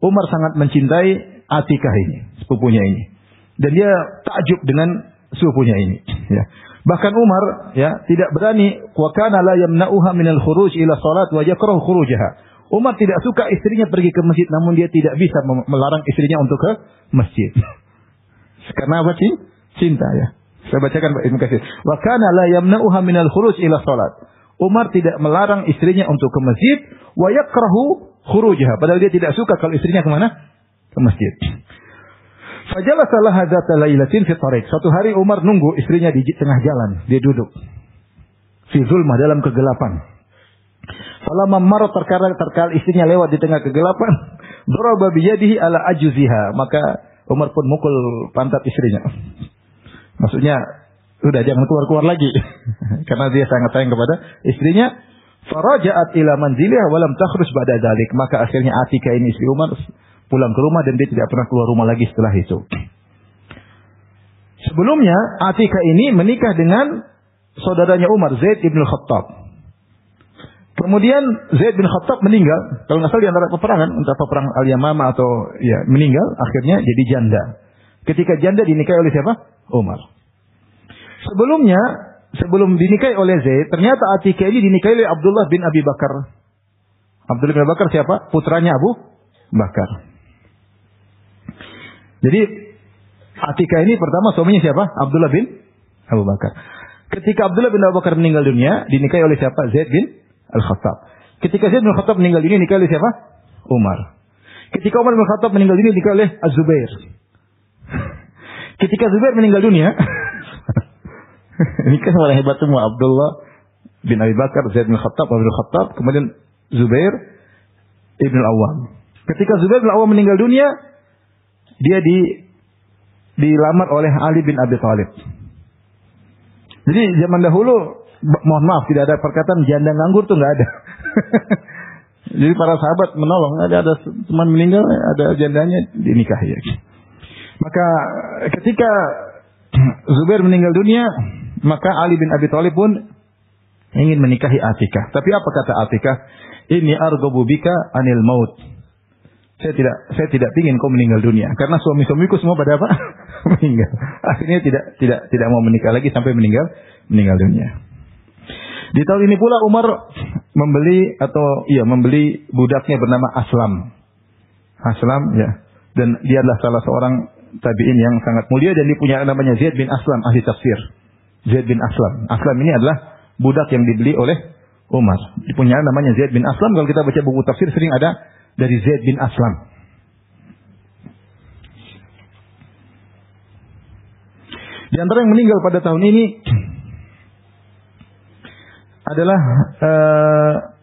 Umar sangat mencintai Atikah ini, sepupunya ini. Dan dia takjub dengan sepupunya ini, ya. Bahkan Umar ya tidak berani, wa kana la yamna'uha minal khuruj ila salat wa yakrahu khurujaha. Umar tidak suka istrinya pergi ke masjid, namun dia tidak bisa melarang istrinya untuk ke masjid. Karena apa sih? Cinta, ya. Saya bacakan Ibnu Katsir. Wa kana la yamna'uha minal khuruj ila salat. Umar tidak melarang istrinya untuk ke masjid, wa yakrahu khurujaha. Padahal dia tidak suka kalau istrinya ke mana? Ke masjid. Fajalasa laha dzata lailatin fi tariq. Suatu hari Umar nunggu istrinya di tengah jalan, dia duduk. Fi zulmah, dalam kegelapan. Falamma marra terkala istrinya lewat di tengah kegelapan, daraba bi yadihi ala ajuziha, maka Umar pun mukul pantat istrinya. Maksudnya, udah jangan keluar-keluar lagi. Karena dia sangat sayang kepada istrinya. Faraja'at ila manziliha wa lam takhruj ba'da dzalik. Maka akhirnya Atikah ini istri Umar pulang ke rumah dan dia tidak pernah keluar rumah lagi setelah itu. Sebelumnya Atikah ini menikah dengan saudaranya Umar, Zaid bin Khattab. Kemudian Zaid bin Khattab meninggal, kalau nggak salah di antara peperangan, entah peperang Al-Yamamah atau ya meninggal, akhirnya jadi janda. Ketika janda dinikahi oleh siapa? Umar. Sebelumnya, sebelum dinikahi oleh Zaid, ternyata Atikah ini dinikahi oleh Abdullah bin Abi Bakar. Abdullah bin Abi Bakar siapa? Putranya Abu Bakar. Jadi Atikah ini pertama suaminya siapa? Abdullah bin Abu Bakar. Ketika Abdullah bin Abu Bakar meninggal dunia, dinikahi oleh siapa? Zaid bin Al-Khattab. Ketika Zaid bin Al-Khattab meninggal dunia, dinikahi oleh siapa? Umar. Ketika Umar bin Al-Khattab meninggal dunia, dinikahi oleh Az-Zubair. Ketika Zubair meninggal dunia, ini kan orang hebat semua. Abdullah bin Abi Bakar, Zaid bin Al-Khattab, Abu Al-Khattab, kemudian Zubair ibn Al-Awwam. Ketika Zubair bin Al-Awwam meninggal dunia, dia dilamar oleh Ali bin Abi Thalib. Jadi zaman dahulu, mohon maaf, tidak ada perkataan janda nganggur tuh nggak ada. Jadi para sahabat menolong, ada teman meninggal, ada jandanya dinikahi. Maka ketika Zubair meninggal dunia, maka Ali bin Abi Thalib pun ingin menikahi Atikah. Tapi apa kata Atikah? Ini argobu bika anil maut. Saya tidak ingin kau meninggal dunia karena suami-suamiku semua pada apa? Meninggal. Akhirnya tidak mau menikah lagi sampai meninggal dunia. Di tahun ini pula Umar membeli budaknya bernama Aslam. Aslam, ya. Dan dia adalah salah seorang tabi'in yang sangat mulia dan dia punya namanya Zaid bin Aslam, ahli tafsir. Zaid bin Aslam. Aslam ini adalah budak yang dibeli oleh Umar. Dia punya namanya Zaid bin Aslam. Kalau kita baca buku tafsir sering ada dari Zaid bin Aslam. Di antara yang meninggal pada tahun ini adalah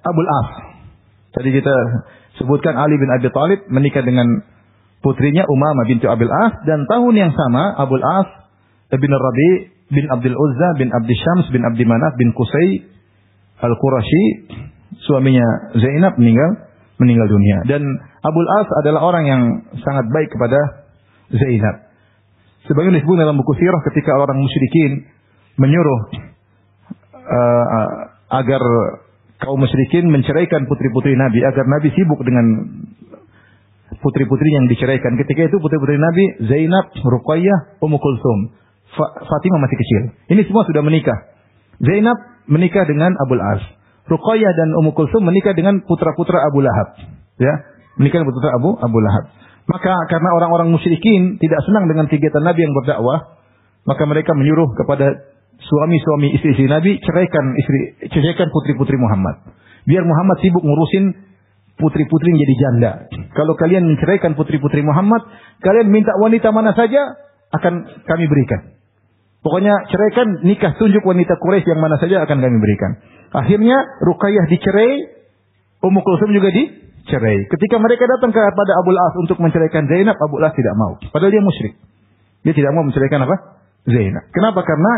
Abul As. Tadi kita sebutkan Ali bin Abi Thalib menikah dengan putrinya Umamah binti Abul As, dan tahun yang sama Abul As bin Rabi bin Abdul Uzza bin Abdi Syams bin Abdi Manaf bin Qusay Al-Qurashi, suaminya Zainab meninggal dunia. Dan Abul As adalah orang yang sangat baik kepada Zainab. Sebagaimana disebut dalam buku sirah, ketika orang musyrikin menyuruh agar kaum musyrikin menceraikan putri-putri Nabi, agar Nabi sibuk dengan putri-putri yang diceraikan. Ketika itu putri-putri Nabi, Zainab, Ruqayyah, Ummu Kulsum. Fatimah masih kecil. Ini semua sudah menikah. Zainab menikah dengan Abul As. Ruqayyah dan Ummu Kulsum menikah dengan putra-putra Abu Lahab. Ya, menikah dengan putra Abu Lahab. Maka karena orang-orang musyrikin tidak senang dengan kegiatan Nabi yang berdakwah, maka mereka menyuruh kepada suami-suami istri-istri Nabi, ceraikan putri-putri Muhammad. Biar Muhammad sibuk ngurusin putri-putri yang jadi janda. Kalau kalian menceraikan putri-putri Muhammad, kalian minta wanita mana saja akan kami berikan. Pokoknya ceraikan, nikah, tunjuk wanita Quraisy yang mana saja akan kami berikan. Akhirnya Ruqayyah dicerai, Ummu Kulsum juga dicerai. Ketika mereka datang kepada Abul As untuk menceraikan Zainab, Abul As tidak mau. Padahal dia musyrik. Dia tidak mau menceraikan apa? Zainab. Kenapa? Karena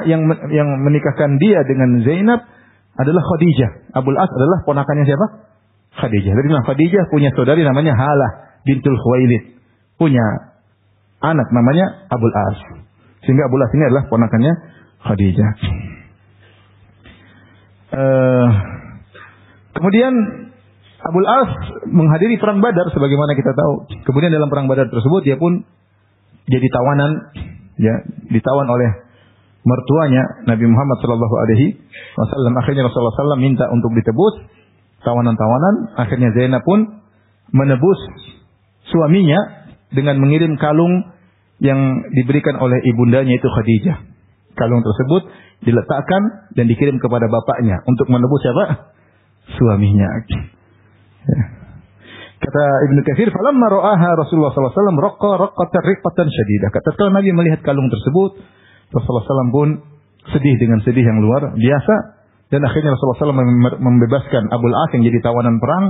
yang menikahkan dia dengan Zainab adalah Khadijah. Abul As adalah ponakannya siapa? Khadijah. Jadi Khadijah punya saudari namanya Halah bintul Khuwailid. Punya anak namanya Abul As. Sehingga Abul As ini adalah ponakannya Khadijah. Kemudian Abul As menghadiri perang Badar sebagaimana kita tahu. Kemudian dalam perang Badar tersebut dia pun jadi tawanan, ya, ditawan oleh mertuanya Nabi Muhammad sallallahu alaihi wasallam. Akhirnya Rasulullah SAW minta untuk ditebus tawanan-tawanan. Akhirnya Zainab pun menebus suaminya dengan mengirim kalung yang diberikan oleh ibundanya itu Khadijah. Kalung tersebut diletakkan dan dikirim kepada bapaknya untuk menebus siapa? Suaminya. Ya. Kata Ibnu Katsir, "Falamma ra'aha Rasulullah sallallahu alaihi wasallam raqqatan riqqatan syadidah." Ketika Nabi melihat kalung tersebut, Rasulullah SAW pun sedih dengan sedih yang luar biasa, dan akhirnya Rasulullah SAW membebaskan Abul As yang jadi tawanan perang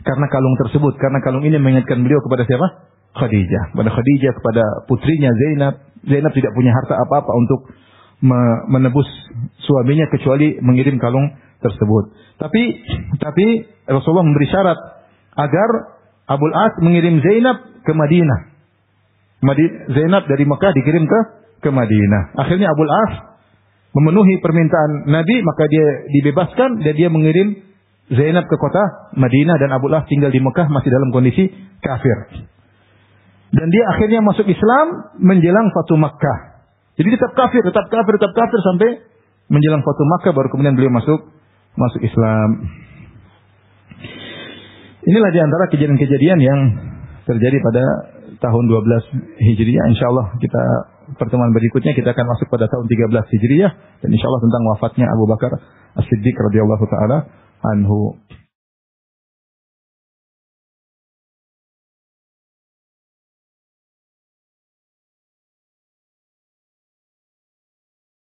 karena kalung tersebut. Karena kalung ini mengingatkan beliau kepada siapa? Khadijah. Kepada Khadijah, kepada putrinya Zainab. Zainab tidak punya harta apa-apa untuk menebus suaminya kecuali mengirim kalung tersebut. Tapi Rasulullah memberi syarat agar Abul As mengirim Zainab ke Madinah. Zainab dari Mekah dikirim ke Madinah. Akhirnya Abul As memenuhi permintaan Nabi, maka dia dibebaskan dan dia mengirim Zainab ke kota Madinah, dan Abul As tinggal di Mekah masih dalam kondisi kafir. Dan dia akhirnya masuk Islam menjelang Fatu Makkah. Jadi tetap kafir sampai menjelang Fatu Makkah baru kemudian beliau masuk Islam. Inilah di antara kejadian-kejadian yang terjadi pada tahun 12 Hijriah. Insyaallah kita pertemuan berikutnya kita akan masuk pada tahun 13 Hijriah, dan insyaallah tentang wafatnya Abu Bakar As-Siddiq radhiyallahu taala anhu.